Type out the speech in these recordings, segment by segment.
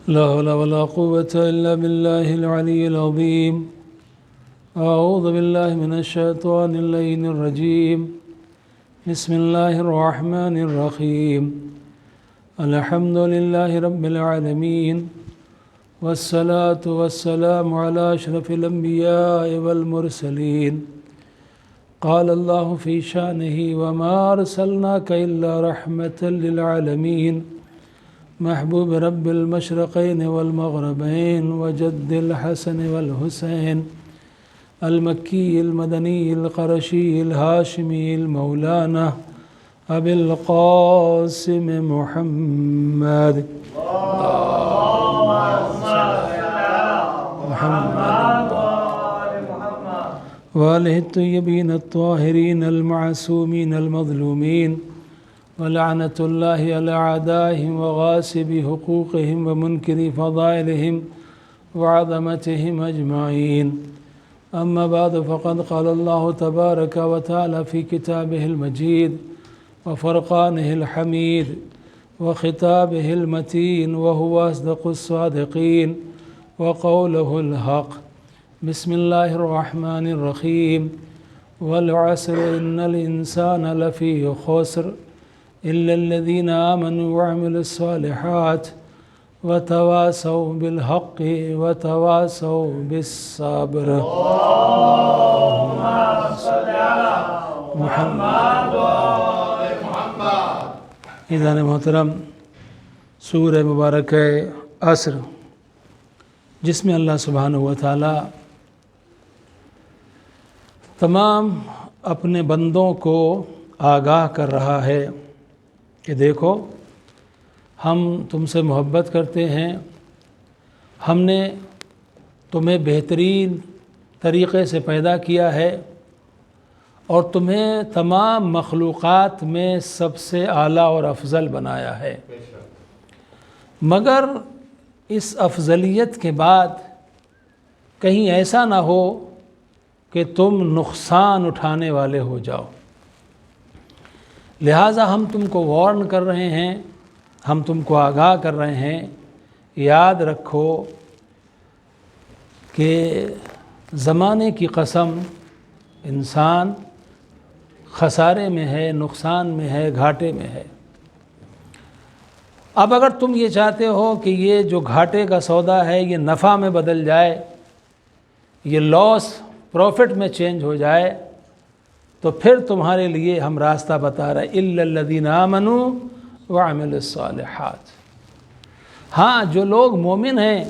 لا حول ولا قوة إلا بالله العلي العظيم. أعوذ بالله من الشيطان اللعين الرجيم. بسم الله الرحمن الرحيم. الحمد لله رب العالمين، والصلاة والسلام على أشرف الأنبياء والمرسلين. قال الله في شأنه: وما أرسلناك إلا رحمة للعالمين. محبوب رب المشرقين والمغربين وجد الحسن والحسين، المكي المدني القرشي الهاشمي المولانا أبي القاسم محمد وآله الطيبين الطاهرين المعصومين المظلومين، ولعنة الله على أعدائهم وغاصب حقوقهم ومنكر فضائلهم وعظمتهم أجمعين. أما بعد، فقد قال الله تبارك وتعالى في كتابه المجيد وفرقانه الحميد وخطابه المتين، وهو أصدق الصادقين وقوله الحق. بسم الله الرحمن الرحيم. والعصر إن الإنسان لفي خسر إلا الذين آمنوا وعملوا الصالحات وتواصوا بالحق وتواصوا بالصبر. اللهم صل على محمد وآل محمد. عزیزان محترم، سورہ مبارک عصر، جس میں اللہ سبحانہ و تعالی تمام اپنے بندوں کو آگاہ کر رہا ہے کہ دیکھو، ہم تم سے محبت کرتے ہیں، ہم نے تمہیں بہترین طریقے سے پیدا کیا ہے اور تمہیں تمام مخلوقات میں سب سے اعلیٰ اور افضل بنایا ہے، مگر اس افضلیت کے بعد کہیں ایسا نہ ہو کہ تم نقصان اٹھانے والے ہو جاؤ، لہٰذا ہم تم کو وارن کر رہے ہیں، ہم تم کو آگاہ کر رہے ہیں. یاد رکھو کہ زمانے کی قسم انسان خسارے میں ہے، نقصان میں ہے، گھاٹے میں ہے. اب اگر تم یہ چاہتے ہو کہ یہ جو گھاٹے کا سودا ہے یہ نفع میں بدل جائے، یہ لاس پروفٹ میں چینج ہو جائے، تو پھر تمہارے لیے ہم راستہ بتا رہے ہیں: اِلَّا الَّذِينَ آمَنُوا وَعَمِلُوا الصَّالِحَاتِ. ہاں، جو لوگ مومن ہیں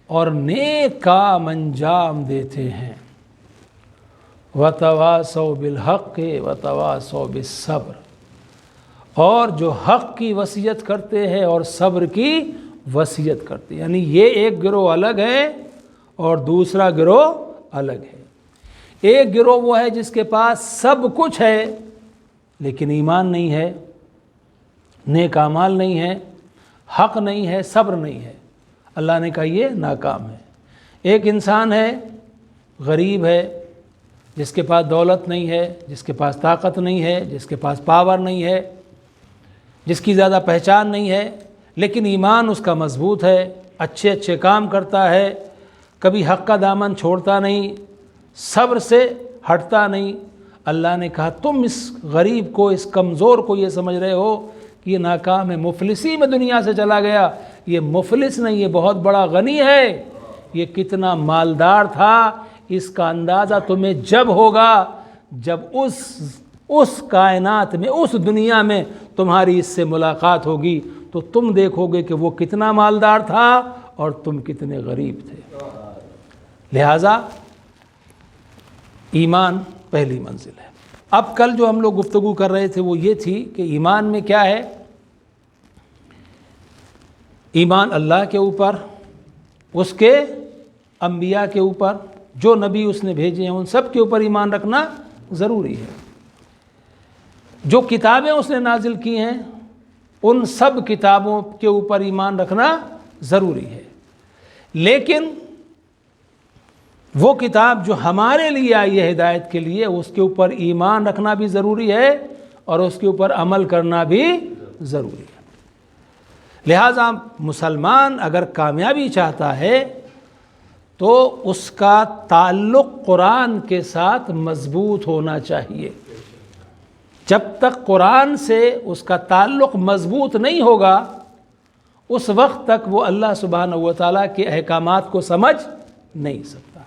اور نیک کام انجام دیتے ہیں، وَتَوَاصَوْا بِالْحَقِّ وَتَوَاصَوْا بِالصَّبْرِ، اور جو حق کی وصیت کرتے ہیں اور صبر کی وصیت کرتے ہیں. یعنی یہ ایک گروہ الگ ہے اور دوسرا گروہ الگ ہے. ایک گروہ وہ ہے جس کے پاس سب کچھ ہے لیکن ایمان نہیں ہے، نیک اعمال نہیں ہے، حق نہیں ہے، صبر نہیں ہے. اللہ نے کہا یہ ناکام ہے. ایک انسان ہے، غریب ہے، جس کے پاس دولت نہیں ہے، جس کے پاس طاقت نہیں ہے، جس کے پاس پاور نہیں ہے، جس کی زیادہ پہچان نہیں ہے، لیکن ایمان اس کا مضبوط ہے، اچھے اچھے کام کرتا ہے، کبھی حق کا دامن چھوڑتا نہیں، صبر سے ہٹتا نہیں. اللہ نے کہا تم اس غریب کو، اس کمزور کو یہ سمجھ رہے ہو کہ یہ ناکام ہے، مفلسی میں دنیا سے چلا گیا. یہ مفلس نہیں، یہ بہت بڑا غنی ہے. یہ کتنا مالدار تھا اس کا اندازہ تمہیں جب ہوگا جب اس کائنات میں، اس دنیا میں تمہاری اس سے ملاقات ہوگی، تو تم دیکھو گے کہ وہ کتنا مالدار تھا اور تم کتنے غریب تھے. لہٰذا ایمان پہلی منزل ہے. اب کل جو ہم لوگ گفتگو کر رہے تھے وہ یہ تھی کہ ایمان میں کیا ہے. ایمان اللہ کے اوپر، اس کے انبیاء کے اوپر، جو نبی اس نے بھیجے ہیں ان سب کے اوپر ایمان رکھنا ضروری ہے. جو کتابیں اس نے نازل کی ہیں ان سب کتابوں کے اوپر ایمان رکھنا ضروری ہے. لیکن وہ کتاب جو ہمارے لیے آئی ہے ہدایت کے لیے، اس کے اوپر ایمان رکھنا بھی ضروری ہے اور اس کے اوپر عمل کرنا بھی ضروری ہے. لہٰذا مسلمان اگر کامیابی چاہتا ہے تو اس کا تعلق قرآن کے ساتھ مضبوط ہونا چاہیے۔ جب تک قرآن سے اس کا تعلق مضبوط نہیں ہوگا اس وقت تک وہ اللہ سبحانہ و تعالیٰ کے احکامات کو سمجھ نہیں سکتا۔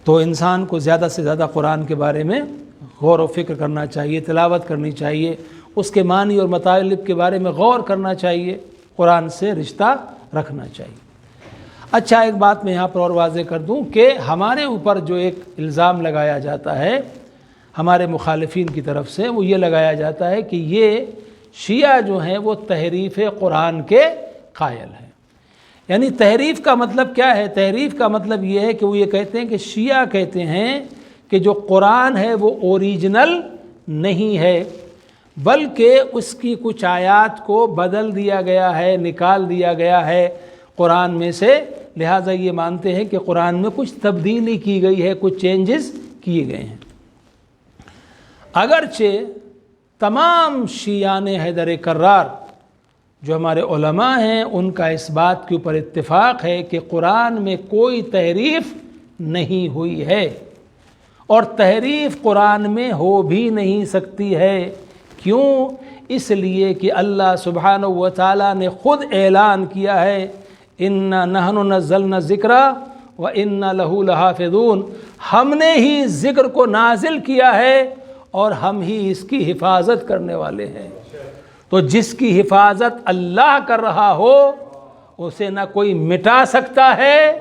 تو انسان کو زیادہ سے زیادہ قرآن کے بارے میں غور و فکر کرنا چاہیے، تلاوت کرنی چاہیے، اس کے معنی اور مطالب کے بارے میں غور کرنا چاہیے، قرآن سے رشتہ رکھنا چاہیے۔ اچھا، ایک بات میں یہاں پر اور واضح کر دوں کہ ہمارے اوپر جو ایک الزام لگایا جاتا ہے ہمارے مخالفین کی طرف سے، وہ یہ لگایا جاتا ہے کہ یہ شیعہ جو ہیں وہ تحریف قرآن کے قائل ہیں۔ یعنی تحریف کا مطلب کیا ہے؟ تحریف کا مطلب یہ ہے کہ وہ یہ کہتے ہیں کہ شیعہ کہتے ہیں کہ جو قرآن ہے وہ اوریجنل نہیں ہے، بلکہ اس کی کچھ آیات کو بدل دیا گیا ہے، نکال دیا گیا ہے قرآن میں سے، لہٰذا یہ مانتے ہیں کہ قرآن میں کچھ تبدیلی کی گئی ہے، کچھ چینجز کیے گئے ہیں۔ اگرچہ تمام شیعان حیدر کرار جو ہمارے علماء ہیں ان کا اس بات کے اوپر اتفاق ہے کہ قرآن میں کوئی تحریف نہیں ہوئی ہے اور تحریف قرآن میں ہو بھی نہیں سکتی ہے۔ کیوں؟ اس لیے کہ اللہ سبحانہ و تعالیٰ نے خود اعلان کیا ہے اِنَّا نَحْنُ نَزَّلْنَا الذِّكْرَ وَإِنَّا لَهُ لَحَافِظُونَ، ہم نے ہی ذکر کو نازل کیا ہے اور ہم ہی اس کی حفاظت کرنے والے ہیں۔ تو جس کی حفاظت اللہ کر رہا ہو اسے نہ کوئی مٹا سکتا ہے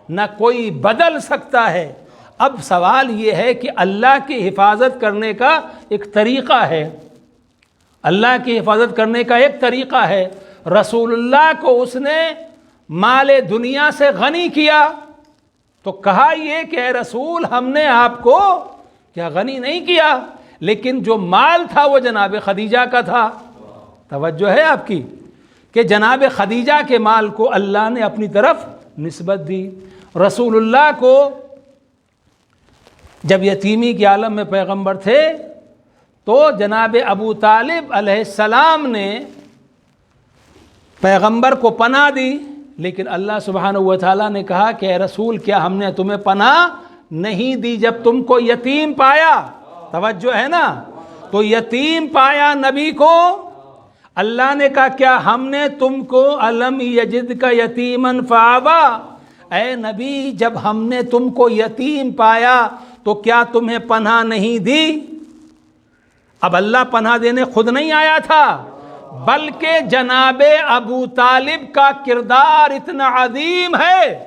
نہ کوئی بدل سکتا ہے۔ اب سوال یہ ہے کہ اللہ کی حفاظت کرنے کا ایک طریقہ ہے، اللہ کی حفاظت کرنے کا ایک طریقہ ہے۔ رسول اللہ کو اس نے مال دنیا سے غنی کیا تو کہا یہ کہ اے رسول ہم نے آپ کو کیا غنی نہیں کیا، لیکن جو مال تھا وہ جناب خدیجہ کا تھا۔ توجہ ہے آپ کی کہ جناب خدیجہ کے مال کو اللہ نے اپنی طرف نسبت دی۔ رسول اللہ کو جب یتیمی کے عالم میں پیغمبر تھے تو جناب ابو طالب علیہ السلام نے پیغمبر کو پناہ دی، لیکن اللہ سبحانہ و تعالیٰ نے کہا کہ اے رسول کیا ہم نے تمہیں پناہ نہیں دی جب تم کو یتیم پایا؟ توجہ ہے نا، تو یتیم پایا نبی کو، اللہ نے کہا کیا ہم نے تم کو الم یجد کا یتیمن فآوا، اے نبی جب ہم نے تم کو یتیم پایا تو کیا تمہیں پناہ نہیں دی؟ اب اللہ پناہ دینے خود نہیں آیا تھا، بلکہ جناب ابو طالب کا کردار اتنا عظیم ہے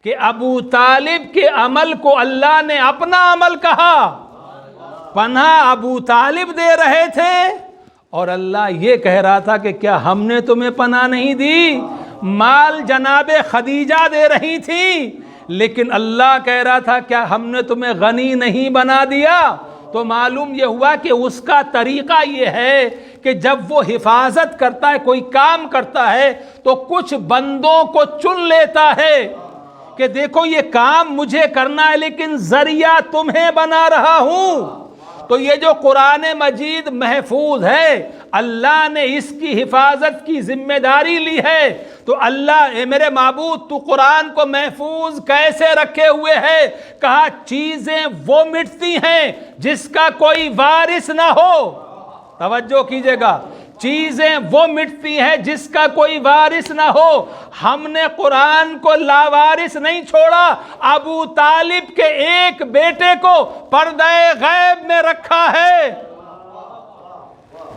کہ ابو طالب کے عمل کو اللہ نے اپنا عمل کہا۔ پناہ ابو طالب دے رہے تھے اور اللہ یہ کہہ رہا تھا کہ کیا ہم نے تمہیں پناہ نہیں دی؟ مال جناب خدیجہ دے رہی تھی لیکن اللہ کہہ رہا تھا کیا ہم نے تمہیں غنی نہیں بنا دیا؟ تو معلوم یہ ہوا کہ اس کا طریقہ یہ ہے کہ جب وہ حفاظت کرتا ہے، کوئی کام کرتا ہے تو کچھ بندوں کو چن لیتا ہے کہ دیکھو یہ کام مجھے کرنا ہے لیکن ذریعہ تمہیں بنا رہا ہوں۔ تو یہ جو قرآن مجید محفوظ ہے اللہ نے اس کی حفاظت کی ذمہ داری لی ہے، تو اللہ اے میرے معبود تو قرآن کو محفوظ کیسے رکھے ہوئے ہے؟ کہا چیزیں وہ مٹتی ہیں جس کا کوئی وارث نہ ہو۔ توجہ کیجئے گا، چیزیں وہ مٹتی ہیں جس کا کوئی وارث نہ ہو۔ ہم نے قرآن کو لاوارث نہیں چھوڑا، ابو طالب کے ایک بیٹے کو پردہ غیب میں رکھا ہے۔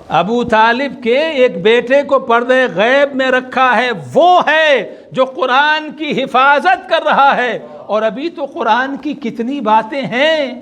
ابو طالب کے ایک بیٹے کو پردہ غیب میں رکھا ہے، وہ ہے جو قرآن کی حفاظت کر رہا ہے۔ اور ابھی تو قرآن کی کتنی باتیں ہیں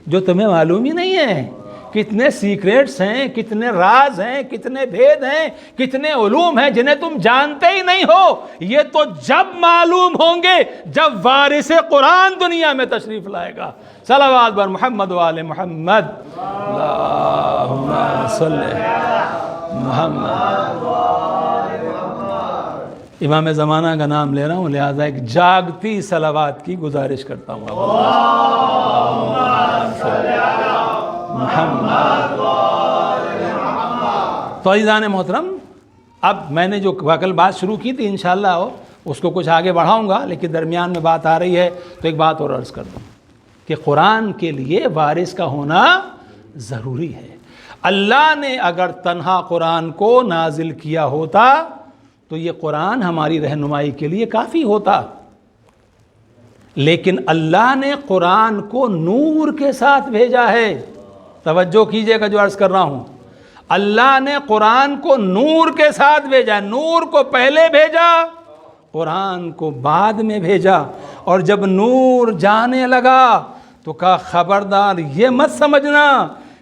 جو تمہیں معلوم ہی نہیں ہیں، کتنے سیکریٹس ہیں، کتنے راز ہیں، کتنے بھید ہیں، کتنے علوم ہیں جنہیں تم جانتے ہی نہیں ہو۔ یہ تو جب معلوم ہوں گے جب وارث قرآن دنیا میں تشریف لائے گا۔ صلوات بر محمد وآل محمد، اللہم صلی محمد۔ امام زمانہ کا نام لے رہا ہوں لہذا ایک جاگتی صلوات کی گزارش کرتا ہوں۔ محمد۔ تو عزیزان محترم، اب میں نے جو کل بات شروع کی تھی انشاءاللہ اس کو کچھ آگے بڑھاؤں گا، لیکن درمیان میں بات آ رہی ہے تو ایک بات اور عرض کر دوں کہ قرآن کے لیے وارث کا ہونا ضروری ہے۔ اللہ نے اگر تنہا قرآن کو نازل کیا ہوتا تو یہ قرآن ہماری رہنمائی کے لیے کافی ہوتا، لیکن اللہ نے قرآن کو نور کے ساتھ بھیجا ہے۔ توجہ کیجئے گا جو عرض کر رہا ہوں، اللہ نے قرآن کو نور کے ساتھ بھیجا، نور کو پہلے بھیجا، قرآن کو بعد میں بھیجا۔ اور جب نور جانے لگا تو کہا خبردار یہ مت سمجھنا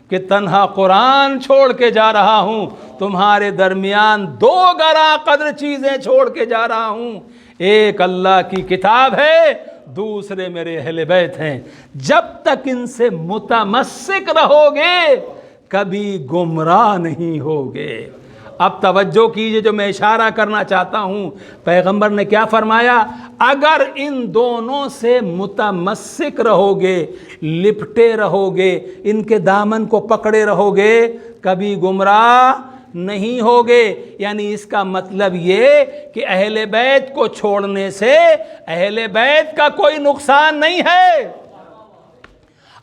کہ تنہا قرآن چھوڑ کے جا رہا ہوں، تمہارے درمیان دو گراں قدر چیزیں چھوڑ کے جا رہا ہوں، ایک اللہ کی کتاب ہے، دوسرے میرے اہل بیت ہیں۔ جب تک ان سے متمسک رہو گے کبھی گمراہ نہیں ہوگے۔ اب توجہ کیجئے جو میں اشارہ کرنا چاہتا ہوں، پیغمبر نے کیا فرمایا؟ اگر ان دونوں سے متمسک رہو گے، لپٹے رہو گے، ان کے دامن کو پکڑے رہو گے، کبھی گمراہ نہیں ہوگے۔ یعنی اس کا مطلب یہ کہ اہل بیت کو چھوڑنے سے اہل بیت کا کوئی نقصان نہیں ہے۔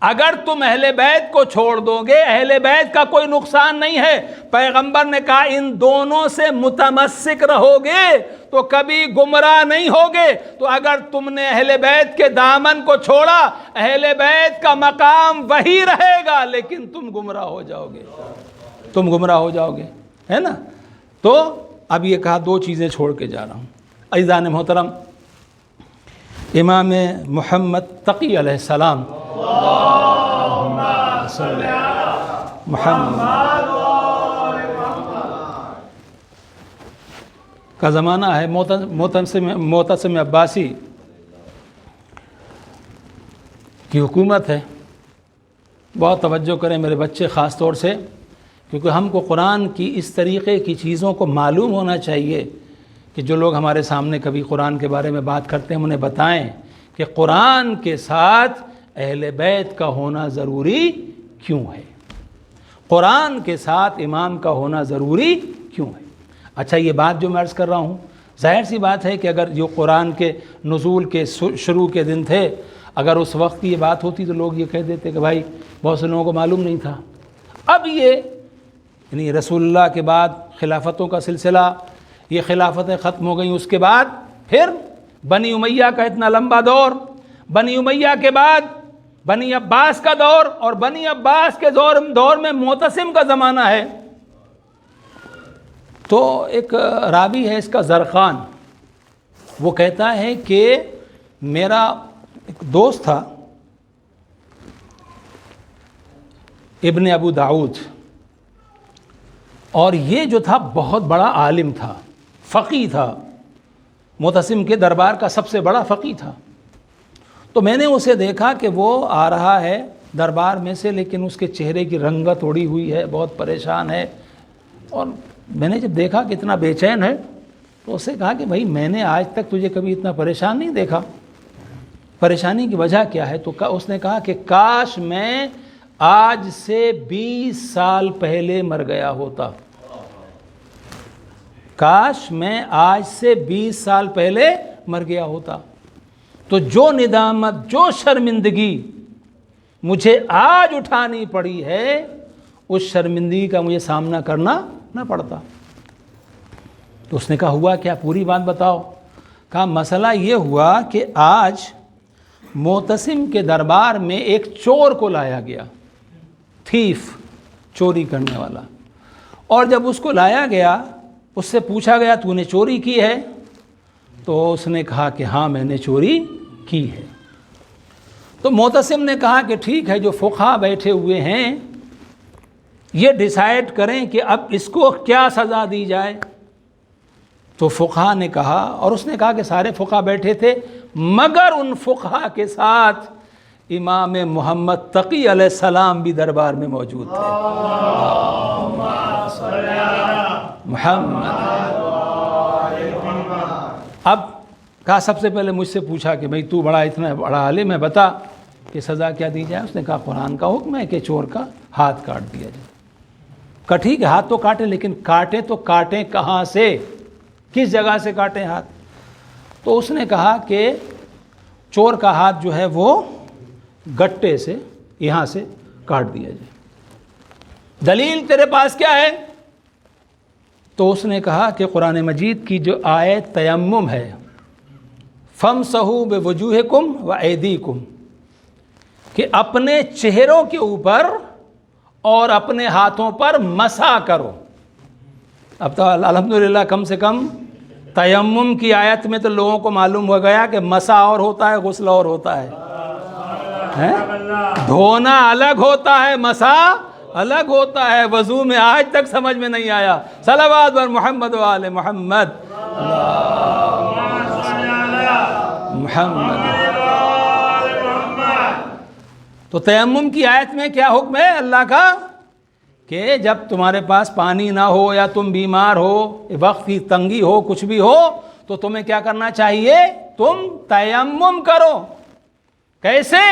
اگر تم اہل بیت کو چھوڑ دو گے اہل بیت کا کوئی نقصان نہیں ہے۔ پیغمبر نے کہا ان دونوں سے متمسک رہو گے تو کبھی گمراہ نہیں ہوگے۔ تو اگر تم نے اہل بیت کے دامن کو چھوڑا، اہل بیت کا مقام وہی رہے گا، لیکن تم گمراہ ہو جاؤ گے، تم گمراہ ہو جاؤ گے، ہے نا؟ تو اب یہ کہا دو چیزیں چھوڑ کے جا رہا ہوں۔ عزیزان محترم، امام محمد تقی علیہ السلام محمد کا زمانہ ہے، معتصم عباسی کی حکومت ہے۔ بہت توجہ کریں میرے بچے خاص طور سے، کیونکہ ہم کو قرآن کی اس طریقے کی چیزوں کو معلوم ہونا چاہیے کہ جو لوگ ہمارے سامنے کبھی قرآن کے بارے میں بات کرتے ہیں انہیں بتائیں کہ قرآن کے ساتھ اہل بیت کا ہونا ضروری کیوں ہے، قرآن کے ساتھ امام کا ہونا ضروری کیوں ہے۔ اچھا، یہ بات جو میں عرض کر رہا ہوں، ظاہر سی بات ہے کہ اگر جو قرآن کے نزول کے شروع کے دن تھے، اگر اس وقت کی یہ بات ہوتی تو لوگ یہ کہہ دیتے کہ بھائی بہت سے لوگوں کو معلوم نہیں تھا۔ اب یہ یعنی رسول اللہ کے بعد خلافتوں کا سلسلہ، یہ خلافتیں ختم ہو گئیں، اس کے بعد پھر بنی امیہ کا اتنا لمبا دور، بنی امیہ کے بعد بنی عباس کا دور، اور بنی عباس کے دور میں معتصم کا زمانہ ہے۔ تو ایک راوی ہے اس کا زرخان، وہ کہتا ہے کہ میرا ایک دوست تھا ابن ابو داؤد، اور یہ جو تھا بہت بڑا عالم تھا، فقیہ تھا، معتصم کے دربار کا سب سے بڑا فقیہ تھا۔ تو میں نے اسے دیکھا کہ وہ آ رہا ہے دربار میں سے، لیکن اس کے چہرے کی رنگت اڑی ہوئی ہے، بہت پریشان ہے، اور میں نے جب دیکھا کہ اتنا بے چین ہے تو اسے کہا کہ بھائی میں نے آج تک تجھے کبھی اتنا پریشان نہیں دیکھا، پریشانی کی وجہ کیا ہے؟ تو اس نے کہا کہ کاش میں آج سے 20 سال پہلے مر گیا ہوتا، کاش میں آج سے 20 سال پہلے مر گیا ہوتا۔ تو جو ندامت، جو شرمندگی مجھے آج اٹھانی پڑی ہے، اس شرمندگی کا مجھے سامنا کرنا نہ پڑتا۔ تو اس نے کہا ہوا کیا؟ پوری بات بتاؤ۔ کہا مسئلہ یہ ہوا کہ آج معتصم کے دربار میں ایک چور کو لایا گیا، تھیف، چوری کرنے والا، اور جب اس کو لایا گیا اس سے پوچھا گیا تو نے چوری کی ہے؟ تو اس نے کہا کہ ہاں میں نے چوری کی ہے۔ تو معتصم نے کہا کہ ٹھیک ہے، جو فقہا بیٹھے ہوئے ہیں یہ ڈیسائیڈ کریں کہ اب اس کو کیا سزا دی جائے۔ تو فقہا نے کہا، اور اس نے کہا کہ سارے فقہا بیٹھے تھے مگر ان فقہا کے ساتھ امام محمد تقی علیہ السلام بھی دربار میں موجود تھے۔ محمد اب کہا سب سے پہلے مجھ سے پوچھا کہ بھئی تو اتنا بڑا عالم ہے، بتا کہ سزا کیا دی جائے؟ اس نے کہا قرآن کا حکم ہے کہ چور کا ہاتھ کاٹ دیا جائے۔ ٹھیک ہے ہاتھ تو کاٹیں، لیکن کاٹیں تو کاٹیں کہاں سے، کس جگہ سے کاٹیں ہاتھ؟ تو اس نے کہا کہ چور کا ہاتھ جو ہے وہ گٹے سے یہاں سے کاٹ دیا جائے۔ دلیل تیرے پاس کیا ہے؟ تو اس نے کہا کہ قرآن مجید کی جو آیت تیمم ہے، فَامْسَحُوا بِوُجُوهِكُمْ وَأَيْدِيكُمْ، کہ اپنے چہروں کے اوپر اور اپنے ہاتھوں پر مسح کرو۔ اب تو الحمدللہ کم سے کم تیمم کی آیت میں تو لوگوں کو معلوم ہو گیا کہ مسح اور ہوتا ہے، غسل اور ہوتا ہے، دھونا الگ ہوتا ہے، مسح الگ ہوتا ہے۔ وضو میں آج تک سمجھ میں نہیں آیا۔ صلوات بر محمد و آل محمد محمد۔ تو تیمم کی آیت میں کیا حکم ہے اللہ کا؟ کہ جب تمہارے پاس پانی نہ ہو یا تم بیمار ہو، وقت کی تنگی ہو، کچھ بھی ہو، تو تمہیں کیا کرنا چاہیے؟ تم تیمم کرو۔ کیسے؟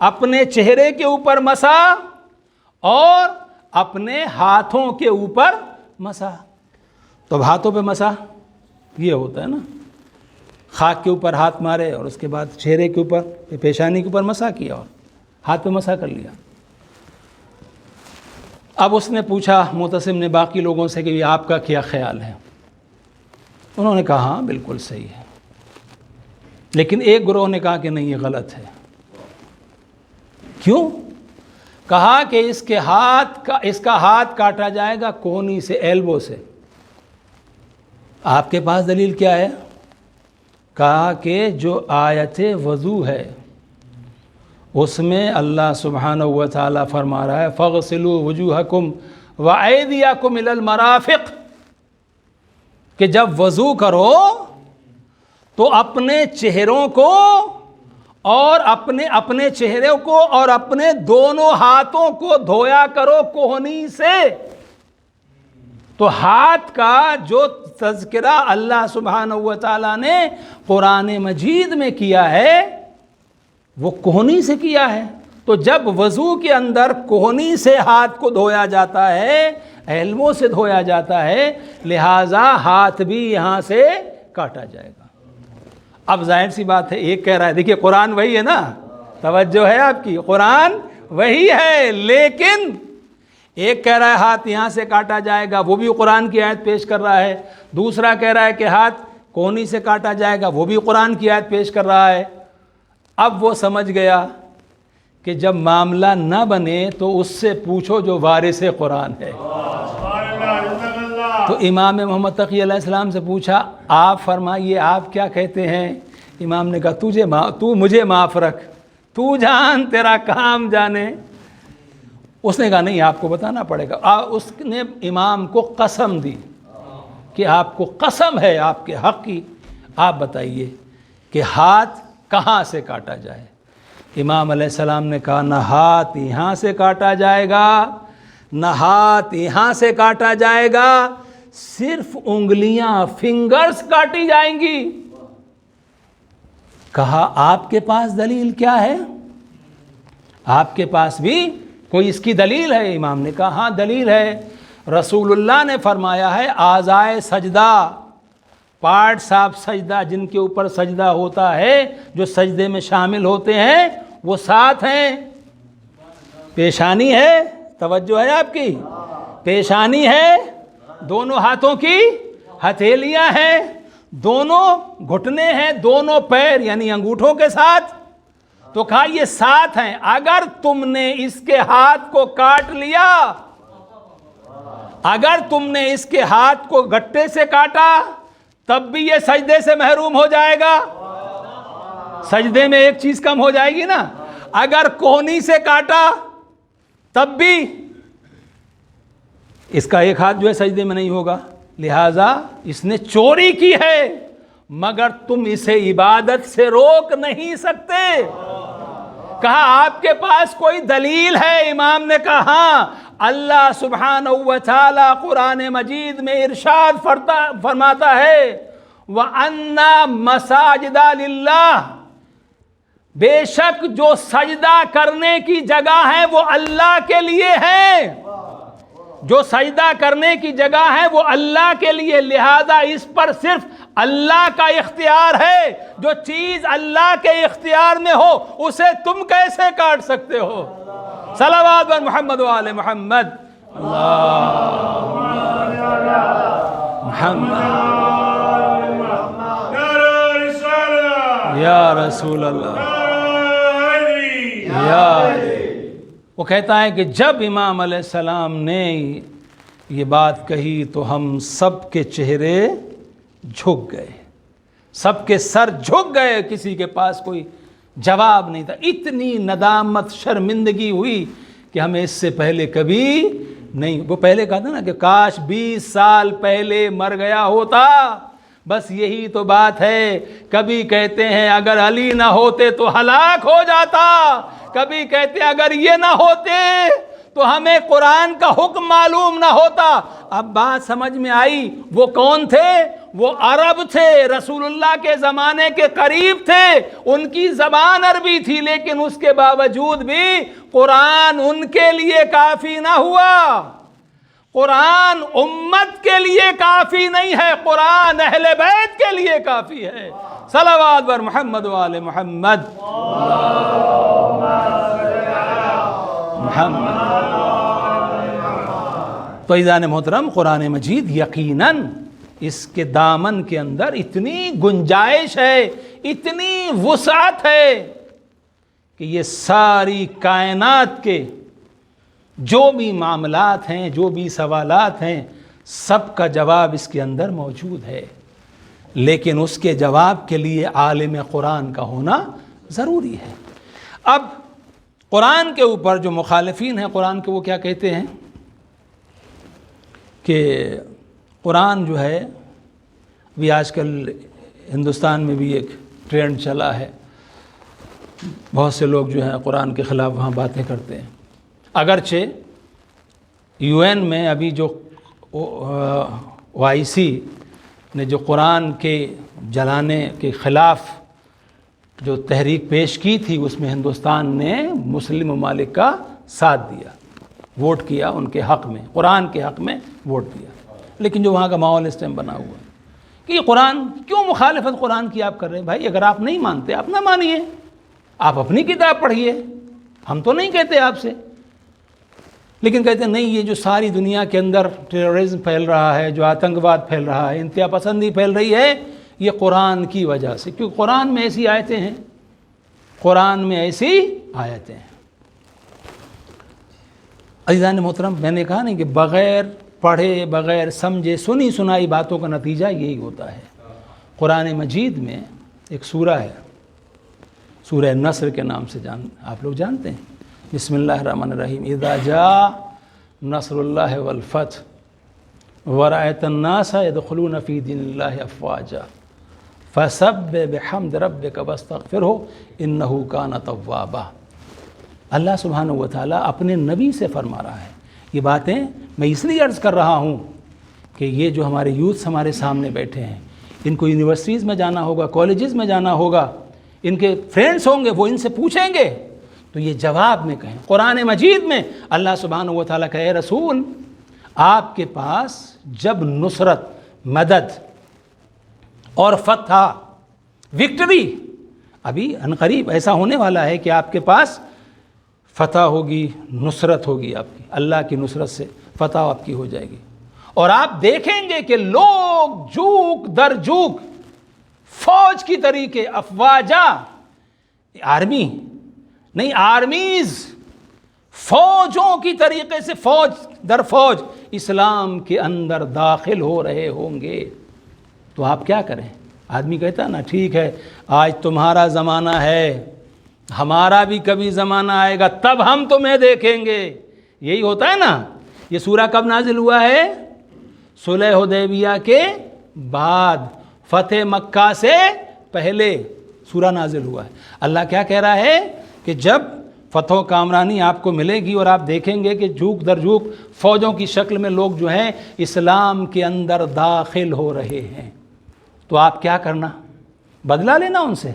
اپنے چہرے کے اوپر مسح اور اپنے ہاتھوں کے اوپر مسح۔ تو ہاتھوں پہ مسح یہ ہوتا ہے نا، خاک کے اوپر ہاتھ مارے اور اس کے بعد چہرے کے اوپر، پیشانی کے اوپر مسح کیا اور ہاتھ پہ مسح کر لیا۔ اب اس نے پوچھا معتصم نے باقی لوگوں سے کہ آپ کا کیا خیال ہے؟ انہوں نے کہا ہاں بالکل صحیح ہے، لیکن ایک گروہ نے کہا کہ نہیں یہ غلط ہے۔ کیوں؟ کہا کہ اس کا ہاتھ کاٹا جائے گا کونی سے، ایلبو سے۔ آپ کے پاس دلیل کیا ہے؟ کہا کہ جو آیت وضو ہے اس میں اللہ سبحانہ و تعالیٰ فرما رہا ہے فَاغْسِلُوا وُجُوهَكُمْ وَأَيْدِيَكُمْ إِلَى الْمَرَافِقِ، کہ جب وضو کرو تو اپنے چہروں کو اور اپنے چہرے کو اور اپنے دونوں ہاتھوں کو دھویا کرو کوہنی سے۔ تو ہاتھ کا جو تذکرہ اللہ سبحانہ و تعالیٰ نے قرآن مجید میں کیا ہے وہ کوہنی سے کیا ہے۔ تو جب وضو کے اندر کوہنی سے ہاتھ کو دھویا جاتا ہے، ایلبو سے دھویا جاتا ہے، لہٰذا ہاتھ بھی یہاں سے کاٹا جائے گا۔ اب ظاہر سی بات ہے، ایک کہہ رہا ہے دیکھیے قرآن وہی ہے نا، توجہ ہے آپ کی، قرآن وہی ہے، لیکن ایک کہہ رہا ہے ہاتھ یہاں سے کاٹا جائے گا، وہ بھی قرآن کی آیت پیش کر رہا ہے۔ دوسرا کہہ رہا ہے کہ ہاتھ کوہنی سے کاٹا جائے گا، وہ بھی قرآن کی آیت پیش کر رہا ہے۔ اب وہ سمجھ گیا کہ جب معاملہ نہ بنے تو اس سے پوچھو جو وارث قرآن ہے۔ تو امام محمد تقی علیہ السلام سے پوچھا آپ فرمائیے آپ کیا کہتے ہیں؟ امام نے کہا تو مجھے معاف رکھ، تو جان تیرا کام جانے۔ اس نے کہا نہیں آپ کو بتانا پڑے گا۔ اس نے امام کو قسم دی کہ آپ کو قسم ہے آپ کے حق کی، آپ بتائیے کہ ہاتھ کہاں سے کاٹا جائے؟ امام علیہ السلام نے کہا نہ ہاتھ یہاں سے کاٹا جائے گا، نہ ہاتھ یہاں سے کاٹا جائے گا، صرف انگلیاں، فنگرز کاٹی جائیں گی۔ کہا آپ کے پاس دلیل کیا ہے؟ آپ کے پاس بھی کوئی اس کی دلیل ہے؟ امام نے کہا ہاں دلیل ہے، رسول اللہ نے فرمایا ہے اعضائے سجدہ، پارٹس آف سجدہ جن کے اوپر سجدہ ہوتا ہے، جو سجدے میں شامل ہوتے ہیں وہ 7 ہیں۔ پیشانی ہے، توجہ ہے آپ کی، پیشانی ہے، دونوں ہاتھوں کی ہتھیلیاں ہیں، دونوں گھٹنے ہیں، دونوں پیر یعنی انگوٹھوں کے ساتھ۔ تو کہا یہ 7 ہیں، اگر تم نے اس کے ہاتھ کو کاٹ لیا، اگر تم نے اس کے ہاتھ کو گٹے سے کاٹا تب بھی یہ سجدے سے محروم ہو جائے گا۔ سجدے میں ایک چیز کم ہو جائے گی نا۔ اگر کوہنی سے کاٹا تب بھی اس کا ایک ہاتھ جو ہے سجدے میں نہیں ہوگا۔ لہٰذا اس نے چوری کی ہے مگر تم اسے عبادت سے روک نہیں سکتے۔ کہا آپ کے پاس کوئی دلیل ہے؟ امام نے کہا ہاں، اللہ سبحانہ و تعالی قرآن مجید میں ارشاد فرماتا ہے وَأَنَّا مَسَاجِدَ لِلَّهِ، بے شک جو سجدہ کرنے کی جگہ ہے وہ اللہ کے لیے ہے۔ جو سجدہ کرنے کی جگہ ہے وہ اللہ کے لیے، لہذا اس پر صرف اللہ کا اختیار ہے۔ جو چیز اللہ کے اختیار میں ہو اسے تم کیسے کاٹ سکتے ہو؟ صلوات بر محمد و آل محمد۔ محمد یا رسول اللہ یا۔ وہ کہتا ہے کہ جب امام علیہ السلام نے یہ بات کہی تو ہم سب کے چہرے جھک گئے، سب کے سر جھک گئے، کسی کے پاس کوئی جواب نہیں تھا۔ اتنی ندامت، شرمندگی ہوئی کہ ہمیں اس سے پہلے کبھی نہیں، وہ پہلے کہا تھا نا کہ کاش 20 سال پہلے مر گیا ہوتا، بس یہی تو بات ہے۔ کبھی کہتے ہیں اگر علی نہ ہوتے تو ہلاک ہو جاتا، کبھی کہتے ہیں اگر یہ نہ ہوتے تو ہمیں قرآن کا حکم معلوم نہ ہوتا۔ اب بات سمجھ میں آئی، وہ کون تھے؟ وہ عرب تھے، رسول اللہ کے زمانے کے قریب تھے، ان کی زبان عربی تھی، لیکن اس کے باوجود بھی قرآن ان کے لیے کافی نہ ہوا۔ قرآن امت کے لیے کافی نہیں ہے، قرآن اہل بیت کے لیے کافی ہے۔ صلوات بر محمد و آل محمد۔ محمد۔ تو عزیزان محترم، قرآن مجید یقیناً اس کے دامن کے اندر اتنی گنجائش ہے، اتنی وسعت ہے کہ یہ ساری کائنات کے جو بھی معاملات ہیں، جو بھی سوالات ہیں، سب کا جواب اس کے اندر موجود ہے، لیکن اس کے جواب کے لیے عالم قرآن کا ہونا ضروری ہے۔ اب قرآن کے اوپر جو مخالفین ہیں قرآن کے، وہ کیا کہتے ہیں کہ قرآن جو ہے، بھی آج کل ہندوستان میں بھی ایک ٹرینڈ چلا ہے، بہت سے لوگ جو ہیں قرآن کے خلاف وہاں باتیں کرتے ہیں۔ اگرچہ UN میں ابھی جو OIC نے جو قرآن کے جلانے کے خلاف جو تحریک پیش کی تھی، اس میں ہندوستان نے مسلم ممالک کا ساتھ دیا، ووٹ کیا ان کے حق میں، قرآن کے حق میں ووٹ دیا۔ لیکن جو وہاں کا ماحول اس ٹائم بنا ہوا ہے کہ یہ قرآن کیوں مخالفت قرآن کی آپ کر رہے ہیں؟ بھائی اگر آپ نہیں مانتے آپ نہ مانیے، آپ اپنی کتاب پڑھیے، ہم تو نہیں کہتے آپ سے۔ لیکن کہتے ہیں نہیں، یہ جو ساری دنیا کے اندر ٹیررزم پھیل رہا ہے، جو آتنکواد پھیل رہا ہے، انتہا پسندی پھیل رہی ہے، یہ قرآن کی وجہ سے، کیونکہ قرآن میں ایسی آیتیں ہیں، قرآن میں ایسی آیتیں ہیں۔ عزیزان محترم، میں نے کہا نہیں کہ بغیر پڑھے، بغیر سمجھے، سنی سنائی باتوں کا نتیجہ یہی ہوتا ہے۔ قرآن مجید میں ایک سورہ ہے، سورہ نصر کے نام سے آپ لوگ جانتے ہیں۔ بسم اللہ الرحمن الرحیم، اذا جاء نصر اللہ والفتح ورأیت الناس يدخلون فی دین اللہ افواجا فسبح بحمد ربک واستغفرہ انہ کان توابا۔ اللہ سبحانہ و تعالیٰ اپنے نبی سے فرما رہا ہے۔ یہ باتیں میں اس لیے عرض کر رہا ہوں کہ یہ جو ہمارے یوتھس ہمارے سامنے بیٹھے ہیں، ان کو یونیورسٹیز میں جانا ہوگا، کالجز میں جانا ہوگا، ان کے فرینڈس ہوں گے، وہ ان سے پوچھیں گے تو یہ جواب میں کہیں۔ قرآن مجید میں اللہ سبحانہ و تعالیٰ کہے رسول، آپ کے پاس جب نصرت، مدد اور فتح، وکٹری، ابھی عنقریب ایسا ہونے والا ہے کہ آپ کے پاس فتح ہوگی، نصرت ہوگی، آپ کی اللہ کی نصرت سے فتح آپ کی ہو جائے گی، اور آپ دیکھیں گے کہ لوگ جوک در جوک فوج کی طریقے، افواجا، آرمی نہیں، آرمیز، فوجوں کی طریقے سے فوج در فوج اسلام کے اندر داخل ہو رہے ہوں گے۔ تو آپ کیا کریں؟ آدمی کہتا ہے نا ٹھیک ہے آج تمہارا زمانہ ہے، ہمارا بھی کبھی زمانہ آئے گا، تب ہم تمہیں دیکھیں گے۔ یہی ہوتا ہے نا۔ یہ سورہ کب نازل ہوا ہے؟ صلح حدیبیہ کے بعد، فتح مکہ سے پہلے سورہ نازل ہوا ہے۔ اللہ کیا کہہ رہا ہے کہ جب فتح و کامرانی آپ کو ملے گی اور آپ دیکھیں گے کہ جھوک در جھوک فوجوں کی شکل میں لوگ جو ہیں اسلام کے اندر داخل ہو رہے ہیں، تو آپ کیا کرنا؟ بدلہ لینا ان سے،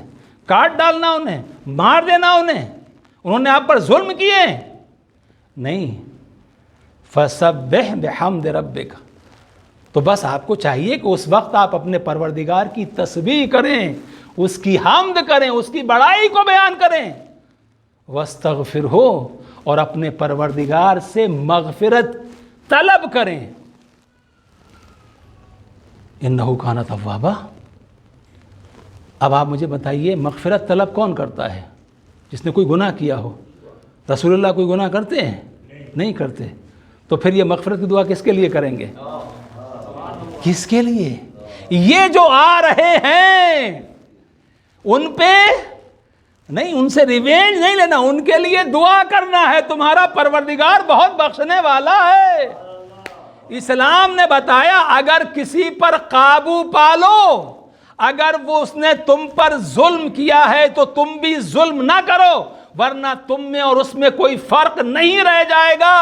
کاٹ ڈالنا انہیں، مار دینا انہیں، انہوں نے آپ پر ظلم کیے؟ نہیں، فسبح بحمد ربک، تو بس آپ کو چاہیے کہ اس وقت آپ اپنے پروردگار کی تسبیح کریں، اس کی حمد کریں، اس کی بڑائی کو بیان کریں، واستغفرہ، اور اپنے پروردگار سے مغفرت طلب کریں، انہ کان توابا۔ اب آپ مجھے بتائیے مغفرت طلب کون کرتا ہے؟ جس نے کوئی گناہ کیا ہو۔ رسول اللہ کوئی گناہ کرتے ہیں؟ نہیں کرتے، تو پھر یہ مغفرت کی دعا کس کے لیے کریں گے؟ کس کے لیے؟ یہ جو آ رہے ہیں ان پہ نہیں، ان سے ریونج نہیں لینا، ان کے لیے دعا کرنا ہے، تمہارا پروردگار بہت بخشنے والا ہے۔ اسلام نے بتایا اگر کسی پر قابو پالو، اگر وہ اس نے تم پر ظلم کیا ہے تو تم بھی ظلم نہ کرو، ورنہ تم میں اور اس میں کوئی فرق نہیں رہ جائے گا۔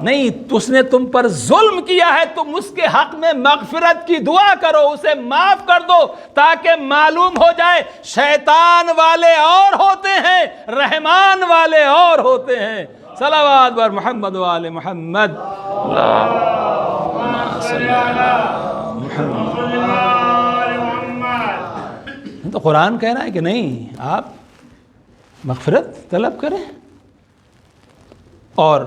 نہیں، اس نے تم پر ظلم کیا ہے، تم اس کے حق میں مغفرت کی دعا کرو، اسے معاف کر دو، تاکہ معلوم ہو جائے شیطان والے اور ہوتے ہیں، رحمان والے اور ہوتے ہیں۔ صلوات بر محمد وآل محمد، اللہم صلی علی محمد۔ تو قرآن کہہ رہا ہے کہ نہیں، آپ مغفرت طلب کریں، اور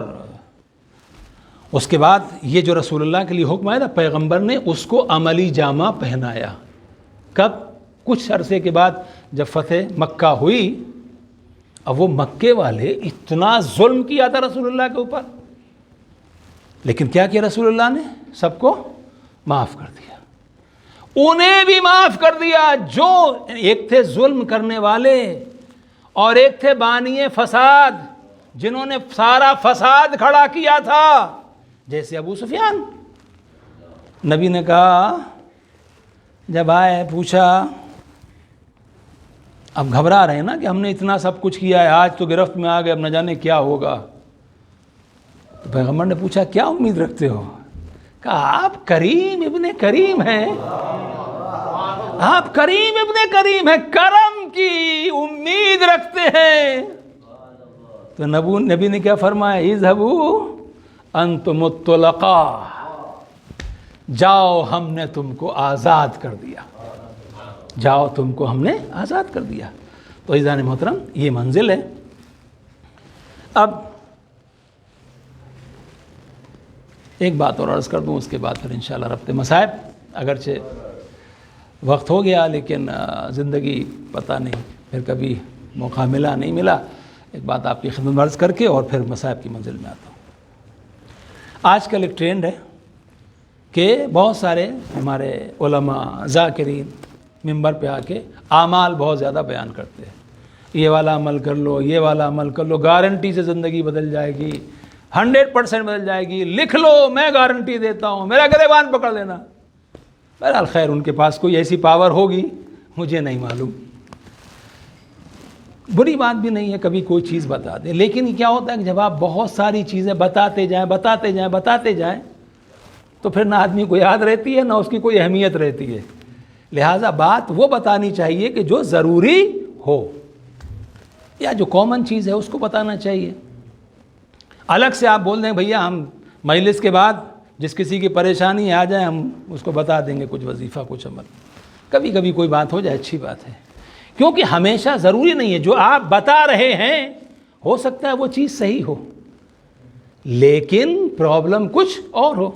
اس کے بعد یہ جو رسول اللہ کے لیے حکم آیا تھا، پیغمبر نے اس کو عملی جامہ پہنایا۔ کب؟ کچھ عرصے کے بعد جب فتح مکہ ہوئی، اب وہ مکے والے اتنا ظلم کیا تھا رسول اللہ کے اوپر، لیکن کیا کیا رسول اللہ نے؟ سب کو معاف کر دیا، انہیں بھی معاف کر دیا۔ جو ایک تھے ظلم کرنے والے اور ایک تھے بانی فساد، جنہوں نے سارا فساد کھڑا کیا تھا، جیسے ابو سفیان۔ نبی نے کہا، جب آئے پوچھا، اب گھبرا رہے ہیں نا کہ ہم نے اتنا سب کچھ کیا ہے، آج تو گرفت میں آ گئے، اب نہ جانے کیا ہوگا۔ تو پیغمبر نے پوچھا کیا امید رکھتے ہو؟ کہا آپ کریم ابن کریم ہیں، آپ کریم ابن کریم ہیں، کرم کی امید رکھتے ہیں۔ تو نبی نے کیا فرمایا؟ اذهبوا انتم الطلقاء، جاؤ ہم نے تم کو آزاد کر دیا، جاؤ تم کو ہم نے آزاد کر دیا۔ تو عزیزان محترم، یہ منزل ہے۔ اب ایک بات اور عرض کر دوں، اس کے بعد پھر انشاءاللہ ربط مصائب، اگرچہ وقت ہو گیا لیکن زندگی پتہ نہیں پھر کبھی موقع ملا نہیں ملا، ایک بات آپ کی خدمت میں عرض کر کے اور پھر مصائب کی منزل میں آتا ہوں۔ آج کل ایک ٹرینڈ ہے کہ بہت سارے ہمارے علماء ذاکرین ممبر پہ آ کے اعمال بہت زیادہ بیان کرتے ہیں، یہ والا عمل کر لو، یہ والا عمل کر لو، گارنٹی سے زندگی بدل جائے گی، 100% بدل جائے گی، لکھ لو میں گارنٹی دیتا ہوں، میرا گریبان پکڑ لینا۔ بہرحال خیر، ان کے پاس کوئی ایسی پاور ہوگی، مجھے نہیں معلوم، بری بات بھی نہیں ہے کبھی کوئی چیز بتا دیں، لیکن کیا ہوتا ہے کہ جب آپ بہت ساری چیزیں بتاتے جائیں تو پھر نہ آدمی کو یاد رہتی ہے، نہ اس کی کوئی اہمیت رہتی ہے۔ لہٰذا بات وہ بتانی چاہیے کہ جو ضروری ہو، یا جو کامن چیز ہے اس کو بتانا چاہیے۔ الگ سے آپ بول دیں بھیا ہم مجلس کے بعد جس کسی کی پریشانی آ جائے ہم اس کو بتا دیں گے کچھ وظیفہ کچھ عمل، کبھی کبھی کوئی بات ہو جائے اچھی بات ہے، کیونکہ ہمیشہ ضروری نہیں ہے جو آپ بتا رہے ہیں، ہو سکتا ہے وہ چیز صحیح ہو لیکن پرابلم کچھ اور ہو۔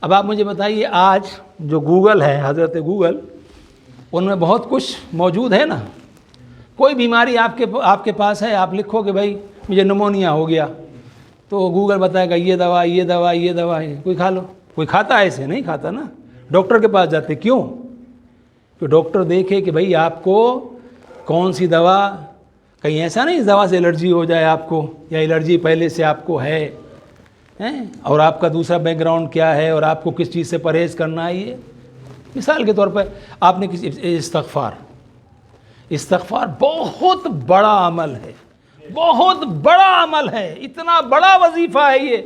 اب آپ مجھے بتائیے، آج جو گوگل ہے، حضرت گوگل، ان میں بہت کچھ موجود ہے نا۔ کوئی بیماری آپ کے پاس ہے، آپ لکھو کہ بھائی مجھے نمونیا ہو گیا، تو گوگل بتائے گا یہ دوا یہ دوا یہ دوا ہے، کوئی کھا لو۔ کوئی کھاتا ہے؟ ایسے نہیں کھاتا نا، ڈاکٹر کے پاس جاتے، کیوں؟ کہ ڈاکٹر دیکھے کہ بھئی آپ کو کون سی دوا، کہیں ایسا نہیں اس دوا سے الرجی ہو جائے آپ کو، یا الرجی پہلے سے آپ کو ہے، اور آپ کا دوسرا بیک گراؤنڈ کیا ہے، اور آپ کو کس چیز سے پرہیز کرنا ہے۔ یہ مثال کے طور پر آپ نے کسی استغفار بہت بڑا عمل ہے، بہت بڑا عمل ہے، اتنا بڑا وظیفہ ہے یہ،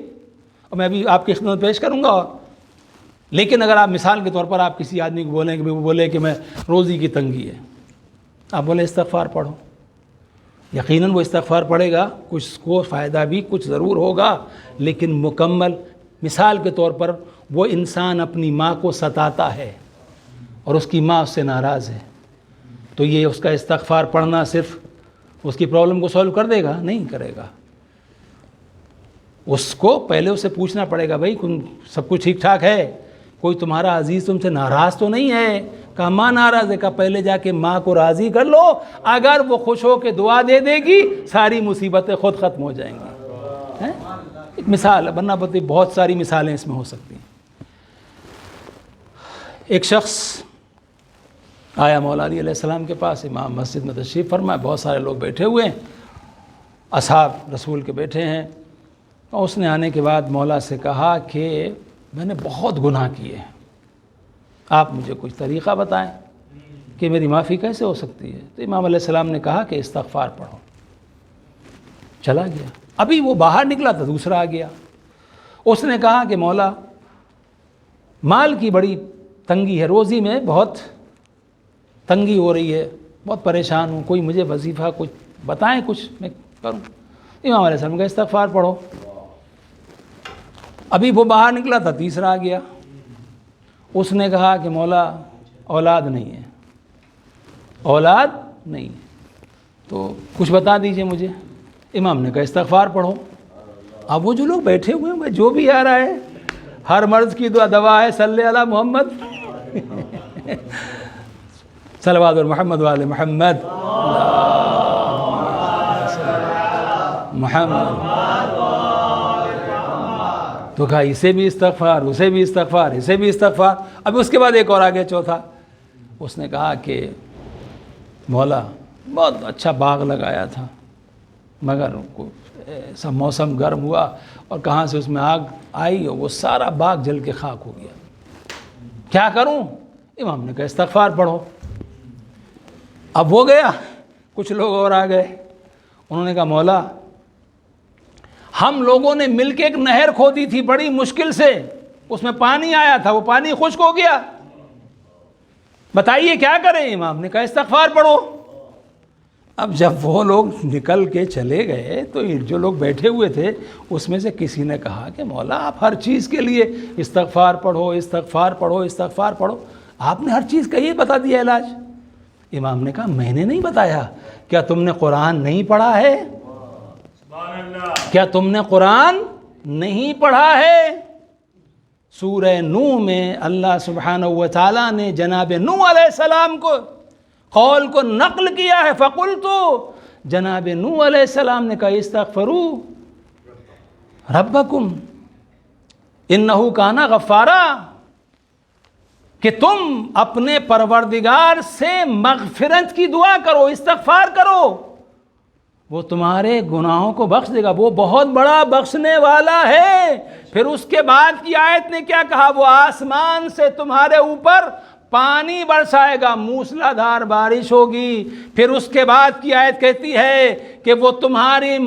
اور میں ابھی آپ کی خدمت پیش کروں گا۔ لیکن اگر آپ مثال کے طور پر آپ کسی آدمی کو بولیں کہ وہ بولے کہ میں روزی کی تنگی ہے، آپ بولیں استغفار پڑھو، یقیناً وہ استغفار پڑھے گا، کچھ کو فائدہ بھی کچھ ضرور ہوگا، لیکن مکمل. مثال کے طور پر وہ انسان اپنی ماں کو ستاتا ہے اور اس کی ماں اس سے ناراض ہے، تو یہ اس کا استغفار پڑھنا صرف اس کی پرابلم کو سولو کر دے گا؟ نہیں کرے گا. اس کو پہلے اسے پوچھنا پڑے گا، بھائی سب کچھ ٹھیک ٹھاک ہے، کوئی تمہارا عزیز تم سے ناراض تو نہیں ہے؟ کہا ماں ناراض ہے. کہا پہلے جا کے ماں کو راضی کر لو، اگر وہ خوش ہو کے دعا دے دے گی ساری مصیبتیں خود ختم ہو جائیں گی. ایک مثال ہے، ورنہ بہت ساری مثالیں اس میں ہو سکتی ہیں. ایک شخص آیا مولا علی علیہ السلام کے پاس، امام مسجد میں تشریف فرمائے، بہت سارے لوگ بیٹھے ہوئے ہیں، اصحاب رسول کے بیٹھے ہیں. اور اس نے آنے کے بعد مولا سے کہا کہ میں نے بہت گناہ کیے ہیں، آپ مجھے کچھ طریقہ بتائیں کہ میری معافی کیسے ہو سکتی ہے. تو امام علیہ السلام نے کہا کہ استغفار پڑھو. چلا گیا. ابھی وہ باہر نکلا تھا دوسرا آ گیا. اس نے کہا کہ مولا مال کی بڑی تنگی ہے، روزی میں بہت تنگی ہو رہی ہے، بہت پریشان ہوں، کوئی مجھے وظیفہ کچھ بتائیں، کچھ میں کروں. امام علیہ السلام کا استغفار پڑھو. ابھی وہ باہر نکلا تھا تیسرا آ گیا. اس نے کہا کہ مولا اولاد نہیں ہے، اولاد نہیں ہے، تو کچھ بتا دیجئے مجھے. امام نے کہا استغفار پڑھو. اب وہ جو لوگ بیٹھے ہوئے ہیں، جو بھی آ رہا ہے، ہر مرض کی دوا ہے صلی علی محمد صلوات اور محمد والے محمد محمد. تو کہا اسے بھی استغفار، اسے بھی استغفار، اسے بھی استغفار. اب اس کے بعد ایک اور آگے چوتھا. اس نے کہا کہ مولا بہت اچھا باغ لگایا تھا، مگر ایسا موسم گرم ہوا اور کہاں سے اس میں آگ آئی اور وہ سارا باغ جل کے خاک ہو گیا، کیا کروں؟ امام نے کہا استغفار پڑھو. اب وہ گیا، کچھ لوگ اور آ گئے. انہوں نے کہا مولا ہم لوگوں نے مل کے ایک نہر کھودی تھی بڑی مشکل سے، اس میں پانی آیا تھا، وہ پانی خشک ہو گیا، بتائیے کیا کریں؟ امام نے کہا استغفار پڑھو. اب جب وہ لوگ نکل کے چلے گئے تو جو لوگ بیٹھے ہوئے تھے اس میں سے کسی نے کہا کہ مولا آپ ہر چیز کے لیے استغفار پڑھو، استغفار پڑھو، استغفار پڑھو، آپ نے ہر چیز کا یہ بتا دیا علاج. امام نے کہا میں نے نہیں بتایا، کیا تم نے قرآن نہیں پڑھا ہے؟ کیا تم نے قرآن نہیں پڑھا ہے؟ سورہ نوح میں اللہ سبحانہ و تعالیٰ نے جناب نوح علیہ السلام کو قول کو نقل کیا ہے. فقلت، جناب نوح علیہ السلام نے کہا استغفروا ربکم انہ کان غفارا، کہ تم اپنے پروردگار سے مغفرت کی دعا کرو، استغفار کرو، وہ تمہارے گناہوں کو بخش دے گا، وہ بہت بڑا بخشنے والا ہے. پھر اس کے بعد کی آیت نے کیا کہا؟ وہ آسمان سے تمہارے اوپر پانی برسائے گا، موسلا دھار بارش ہوگی. پھر اس کے بعد کی آیت کہتی ہے کہ وہ تمہیں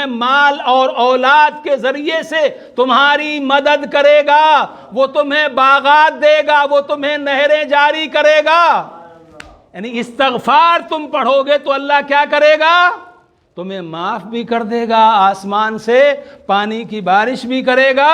مال اور اولاد کے ذریعے سے تمہاری مدد کرے گا، وہ تمہیں باغات دے گا، وہ تمہیں نہریں جاری کرے گا. یعنی استغفار تم پڑھو گے تو اللہ کیا کرے گا؟ تمہیں معاف بھی کر دے گا، آسمان سے پانی کی بارش بھی کرے گا،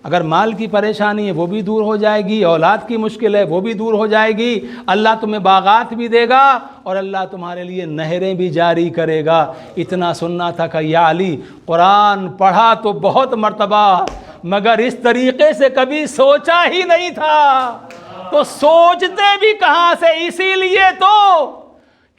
اگر مال کی پریشانی ہے وہ بھی دور ہو جائے گی، اولاد کی مشکل ہے وہ بھی دور ہو جائے گی، اللہ تمہیں باغات بھی دے گا اور اللہ تمہارے لیے نہریں بھی جاری کرے گا. اتنا سننا تھا کہ یا علی قرآن پڑھا تو بہت مرتبہ، مگر اس طریقے سے کبھی سوچا ہی نہیں تھا. تو سوچتے بھی کہاں سے؟ اسی لیے تو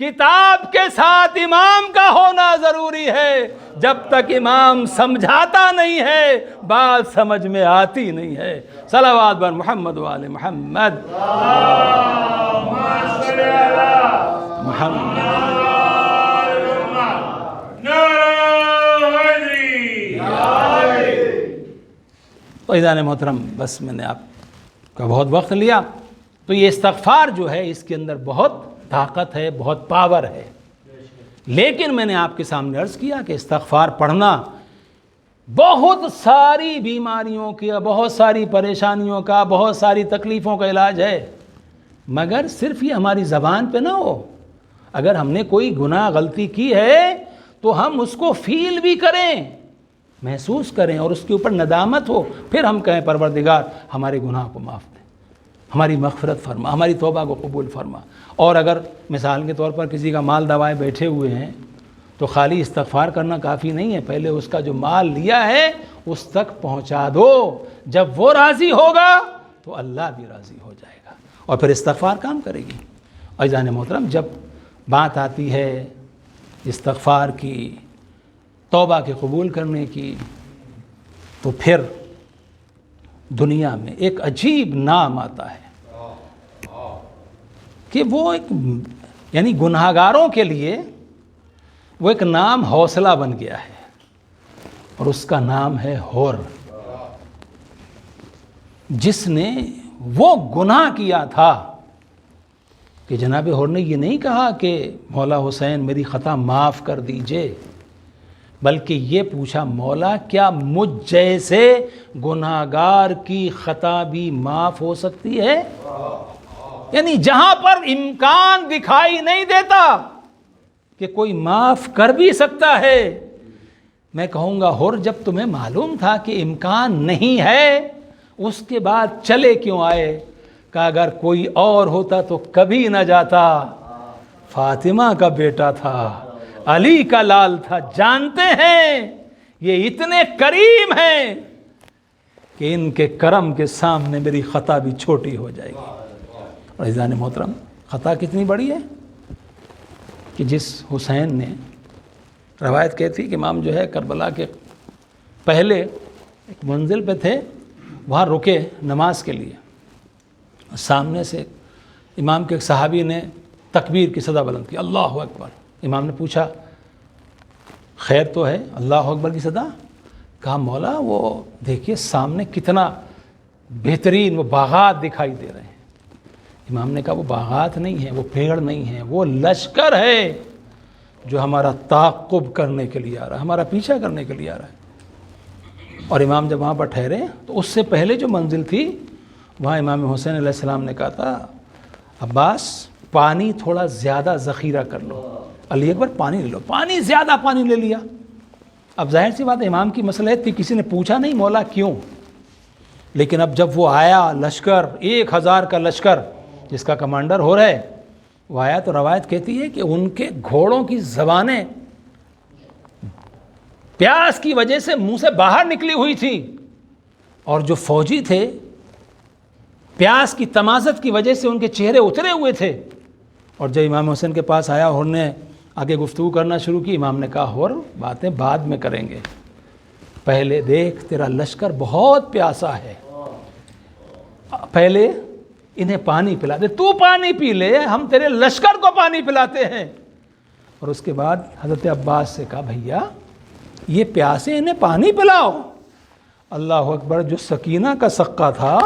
کتاب کے ساتھ امام کا ہونا ضروری ہے. جب تک امام سمجھاتا نہیں ہے بات سمجھ میں آتی نہیں ہے. صلوات بر محمد وآل محمد محمد. تو عزیزان محترم، بس میں نے آپ کا بہت وقت لیا. تو یہ استغفار جو ہے اس کے اندر بہت طاقت ہے، بہت پاور ہے. لیکن میں نے آپ کے سامنے عرض کیا کہ استغفار پڑھنا بہت ساری بیماریوں کا، بہت ساری پریشانیوں کا، بہت ساری تکلیفوں کا علاج ہے. مگر صرف یہ ہماری زبان پہ نہ ہو. اگر ہم نے کوئی گناہ غلطی کی ہے تو ہم اس کو فیل بھی کریں، محسوس کریں اور اس کے اوپر ندامت ہو، پھر ہم کہیں پروردگار ہمارے گناہ کو معاف دے، ہماری مغفرت فرما، ہماری توبہ کو قبول فرما۔ اور اگر مثال کے طور پر کسی کا مال دبائے بیٹھے ہوئے ہیں تو خالی استغفار کرنا کافی نہیں ہے، پہلے اس کا جو مال لیا ہے اس تک پہنچا دو، جب وہ راضی ہوگا تو اللہ بھی راضی ہو جائے گا اور پھر استغفار کام کرے گی۔ عزیزان محترم، جب بات آتی ہے استغفار کی، توبہ کے قبول کرنے کی، تو پھر دنیا میں ایک عجیب نام آتا ہے کہ وہ ایک یعنی گناہگاروں کے لیے وہ ایک نام حوصلہ بن گیا ہے، اور اس کا نام ہے حور۔ جس نے وہ گناہ کیا تھا کہ جناب حور نے یہ نہیں کہا کہ مولا حسین میری خطا معاف کر دیجئے، بلکہ یہ پوچھا مولا کیا مجھ جیسے گناہگار کی خطا بھی معاف ہو سکتی ہے؟ یعنی جہاں پر امکان دکھائی نہیں دیتا کہ کوئی معاف کر بھی سکتا ہے، میں کہوں گا حور جب تمہیں معلوم تھا کہ امکان نہیں ہے، اس کے بعد چلے کیوں آئے؟ کہ اگر کوئی اور ہوتا تو کبھی نہ جاتا، فاطمہ کا بیٹا تھا، علی کا لال تھا، جانتے ہیں یہ اتنے کریم ہیں کہ ان کے کرم کے سامنے میری خطا بھی چھوٹی ہو جائے گی۔ اور عزیزان محترم، خطا کتنی بڑی ہے کہ جس حسین نے، روایت کہتی کہ امام جو ہے کربلا کے پہلے ایک منزل پہ تھے، وہاں رکے نماز کے لیے، سامنے سے امام کے ایک صحابی نے تکبیر کی صدا بلند کی، اللہ اکبر۔ امام نے پوچھا خیر تو ہے، اللہ اکبر کی صدا؟ کہا مولا وہ دیکھیے سامنے کتنا بہترین وہ باغات دکھائی دے رہے ہیں۔ امام نے کہا وہ باغات نہیں ہیں، وہ پیڑ نہیں ہیں، وہ لشکر ہے جو ہمارا تعاقب کرنے کے لیے آ رہا ہے، ہمارا پیچھا کرنے کے لیے آ رہا ہے۔ اور امام جب وہاں پر ٹھہرے تو اس سے پہلے جو منزل تھی وہاں امام حسین علیہ السلام نے کہا تھا عباس پانی تھوڑا زیادہ ذخیرہ کر لو، علی اکبر پانی لے لو، پانی زیادہ پانی لے لیا۔ اب ظاہر سی بات امام کی مصلحت تھی، کسی نے پوچھا نہیں مولا کیوں، لیکن اب جب وہ آیا لشکر 1000 کا لشکر جس کا کمانڈر ہو رہا ہے وہ آیا تو روایت کہتی ہے کہ ان کے گھوڑوں کی زبانیں پیاس کی وجہ سے منہ سے باہر نکلی ہوئی تھی، اور جو فوجی تھے پیاس کی تمازت کی وجہ سے ان کے چہرے اترے ہوئے تھے۔ اور جب امام حسین کے پاس آیا اور نے آگے گفتگو کرنا شروع کی، امام نے کہا اور باتیں بعد میں کریں گے، پہلے دیکھ تیرا لشکر بہت پیاسا ہے، پہلے انہیں پانی پلا دے، تو پانی پی لے، ہم تیرے لشکر کو پانی پلاتے ہیں۔ اور اس کے بعد حضرت عباس سے کہا بھیا یہ پیاسے انہیں پانی پلاؤ۔ اللہ اکبر، جو سکینہ کا سقہ تھا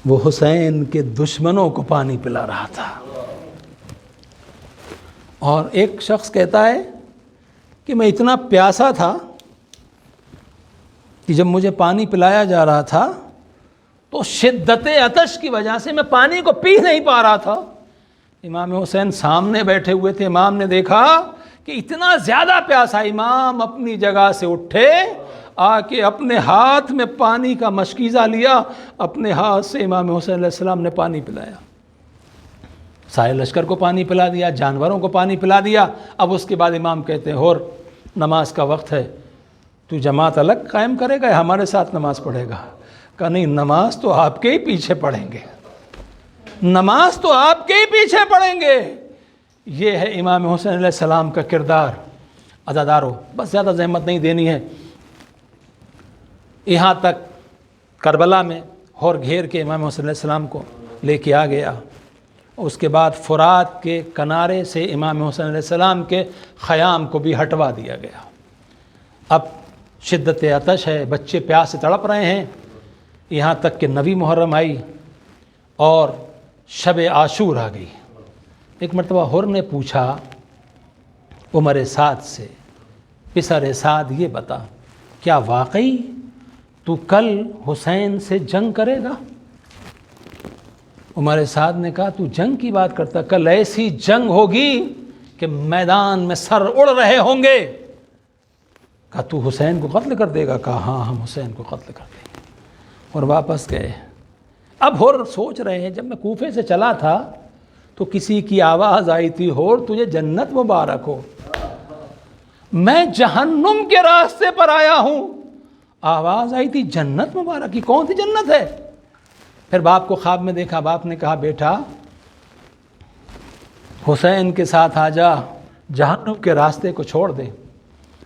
وہ حسین کے دشمنوں کو پانی پلا رہا تھا۔ اور ایک شخص کہتا ہے کہ میں اتنا پیاسا تھا کہ جب مجھے پانی پلایا جا رہا تھا تو شدت عطش کی وجہ سے میں پانی کو پی نہیں پا رہا تھا۔ امام حسین سامنے بیٹھے ہوئے تھے، امام نے دیکھا کہ اتنا زیادہ پیاسا، امام اپنی جگہ سے اٹھے، آ کے اپنے ہاتھ میں پانی کا مشکیزہ لیا، اپنے ہاتھ سے امام حسین علیہ السلام نے پانی پلایا، سارے لشکر کو پانی پلا دیا، جانوروں کو پانی پلا دیا۔ اب اس کے بعد امام کہتے ہیں اور نماز کا وقت ہے، تو جماعت الگ قائم کرے گا یا ہمارے ساتھ نماز پڑھے گا؟ کہا نہیں، نماز تو آپ کے ہی پیچھے پڑھیں گے، نماز تو آپ کے ہی پیچھے پڑھیں گے۔ یہ ہے امام حسین علیہ السلام کا کردار۔ عزادارو، بس زیادہ زحمت نہیں دینی ہے، یہاں تک کربلا میں ہور گھیر کے امام حسین علیہ السلام کو لے کے آ گیا۔ اس کے بعد فرات کے کنارے سے امام حسین علیہ السلام کے خیام کو بھی ہٹوا دیا گیا۔ اب شدت عطش ہے، بچے پیاس سے تڑپ رہے ہیں، یہاں تک کہ نویں محرم آئی اور شب عاشور آ گئی۔ ایک مرتبہ حر نے پوچھا عمر سعد سے، پسر سعد یہ بتا کیا واقعی تو کل حسین سے جنگ کرے گا؟ عمر سعد نے کہا تو جنگ کی بات کرتا، کل ایسی جنگ ہوگی کہ میدان میں سر اڑ رہے ہوں گے۔ کہا تو حسین کو قتل کر دے گا؟ کہا ہاں ہم حسین کو قتل کر دیں گے، اور واپس گئے۔ اب ہور سوچ رہے ہیں جب میں کوفے سے چلا تھا تو کسی کی آواز آئی تھی، ہور تجھے جنت مبارک ہو، میں جہنم کے راستے پر آیا ہوں۔ آواز آئی تھی جنت مبارک، یہ کون سی جنت ہے؟ پھر باپ کو خواب میں دیکھا، باپ نے کہا بیٹا حسین کے ساتھ آ جا، جہنم کے راستے کو چھوڑ دے۔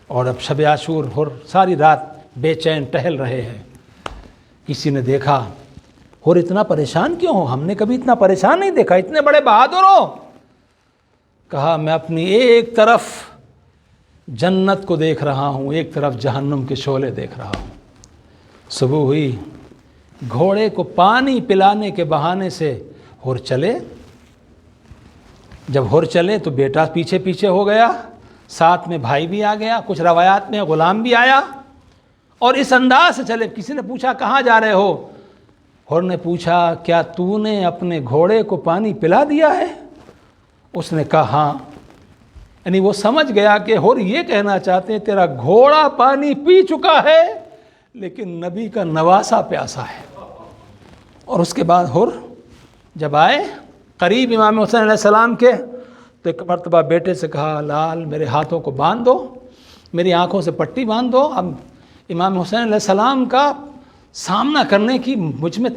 اور اب شب عاشور ہور ساری رات بے چین ٹہل رہے ہیں۔ کسی نے دیکھا ہور اتنا پریشان کیوں ہو؟ ہم نے کبھی اتنا پریشان نہیں دیکھا، اتنے بڑے بہادر ہو۔ کہا میں اپنی ایک طرف جنت کو دیکھ رہا ہوں، ایک طرف جہنم کے شعلے دیکھ رہا ہوں۔ صبح ہوئی، گھوڑے کو پانی پلانے کے بہانے سے ہور چلے۔ جب ہور چلے تو بیٹا پیچھے پیچھے ہو گیا، ساتھ میں بھائی بھی آ گیا، کچھ روایات میں غلام بھی آیا، اور اس انداز سے چلے۔ کسی نے پوچھا کہاں جا رہے ہو؟ ہور نے پوچھا کیا تو نے اپنے گھوڑے کو پانی پلا دیا ہے؟ اس نے کہا ہاں۔ یعنی وہ سمجھ گیا کہ ہور یہ کہنا چاہتے ہیں تیرا گھوڑا پانی پی چکا ہے لیکن نبی کا نواسہ پیاسا ہے۔ اور اس کے بعد ہور جب آئے قریب امام حسین علیہ السلام کے تو ایک مرتبہ بیٹے سے کہا لال میرے ہاتھوں کو باندھ دو، میری آنکھوں سے پٹی باندھ دو۔ اب امام حسین علیہ السلام کا سامنا کرنے کی مجھ میں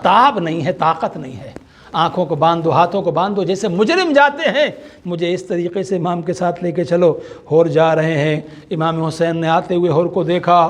تاب نہیں ہے، طاقت نہیں ہے۔ آنکھوں کو باندھ دو، ہاتھوں کو باندھ دو، جیسے مجرم جاتے ہیں مجھے اس طریقے سے امام کے ساتھ لے کے چلو۔ ہور جا رہے ہیں، امام حسین نے آتے ہوئے ہور کو دیکھا،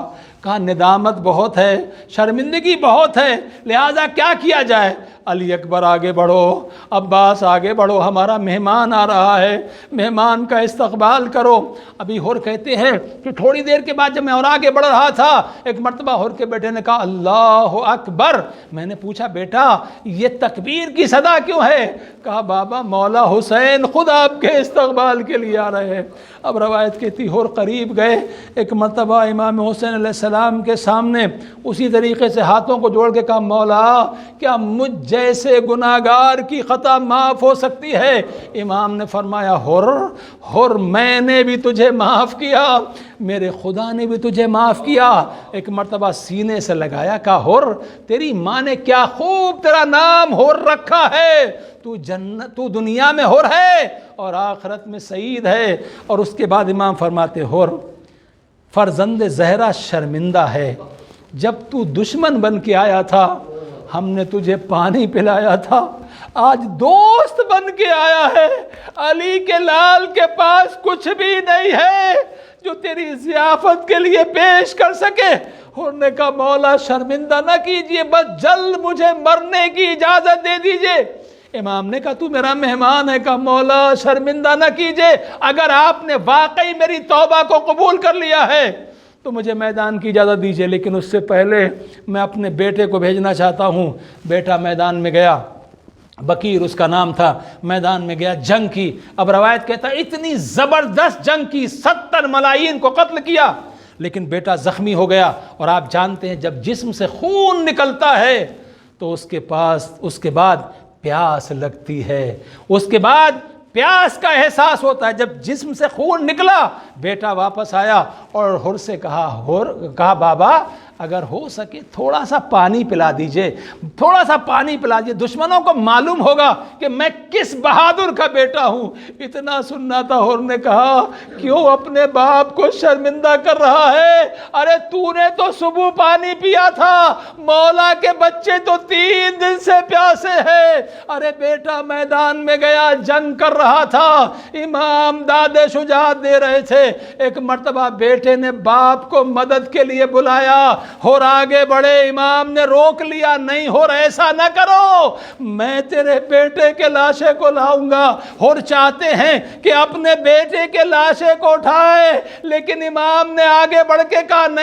کہا ندامت بہت ہے، شرمندگی بہت ہے، لہٰذا کیا کیا جائے؟ علی اکبر آگے بڑھو، عباس آگے بڑھو، ہمارا مہمان آ رہا ہے، مہمان کا استقبال کرو۔ ابھی ہور کہتے ہیں کہ تھوڑی دیر کے بعد جب میں اور آگے بڑھ رہا تھا ایک مرتبہ ہور کے بیٹے نے کہا اللہ اکبر۔ میں نے پوچھا بیٹا یہ تکبیر کی صدا کیوں ہے؟ کہا بابا مولا حسین خود آپ کے استقبال کے لیے آ رہے ہیں۔ اب روایت کہتی ہور قریب گئے، ایک مرتبہ امام حسین علیہ السلام کے سامنے اسی طریقے سے ہاتھوں کو جوڑ کے کہا مولا کیا مجھ جیسے گناہگار کی خطا معاف ہو سکتی ہے؟ امام نے فرمایا ہور میں نے بھی تجھے معاف کیا، میرے خدا نے بھی تجھے معاف کیا۔ ایک مرتبہ سینے سے لگایا، کہا ہور تیری ماں نے کیا خوب تیرا نام ہور رکھا ہے، تو دنیا میں ہور ہے اور آخرت میں سعید ہے۔ اور اس کے بعد امام فرماتے ہور فرزند زہرا شرمندہ ہے، جب تو دشمن بن کے آیا تھا ہم نے تجھے پانی پلایا تھا، آج دوست بن کے آیا ہے، علی کے لال کے پاس کچھ بھی نہیں ہے جو تیری ضیافت کے لیے پیش کر سکے۔ انہوں نے کہا مولا شرمندہ نہ کیجئے، بس جلد مجھے مرنے کی اجازت دے دیجئے۔ امام نے کہا تو میرا مہمان ہے، کہا مولا شرمندہ نہ کیجئے، اگر آپ نے واقعی میری توبہ کو قبول کر لیا ہے تو مجھے میدان کی اجازت دیجئے، لیکن اس سے پہلے میں اپنے بیٹے کو بھیجنا چاہتا ہوں۔ بیٹا میدان میں گیا، بکیر اس کا نام تھا، میدان میں گیا، جنگ کی۔ اب روایت کہتا ہے اتنی زبردست جنگ کی، 70 ملائی کو قتل کیا، لیکن بیٹا زخمی ہو گیا۔ اور آپ جانتے ہیں جب جسم سے خون نکلتا ہے تو اس کے بعد پیاس لگتی ہے، اس کے بعد پیاس کا احساس ہوتا ہے۔ جب جسم سے خون نکلا بیٹا واپس آیا اور ہور سے کہا بابا اگر ہو سکے تھوڑا سا پانی پلا دیجئے، تھوڑا سا پانی پلا دیجئے، دشمنوں کو معلوم ہوگا کہ میں کس بہادر کا بیٹا ہوں۔ اتنا سننا تھا، ہور نے کہا کیوں اپنے باپ کو شرمندہ کر رہا ہے؟ ارے تو نے تو صبح پانی پیا تھا، مولا کے بچے تو 3 دن سے پیاسے ہیں۔ ارے بیٹا میدان میں گیا، جنگ کر رہا تھا، امام داد شجاعت دے رہے تھے۔ ایک مرتبہ بیٹے نے باپ کو مدد کے لیے بلایا، ہور آگے بڑھے، امام نے روک لیا، نہیں ہور ایسا نہ کرو، میں تیرے بیٹے کے لاشے کو لاؤں گا۔ ہور چاہتے ہیں کہ اپنے بیٹے کے لاشے کو اٹھائے، لیکن امام نے آگے بڑھ کے کہا نہیں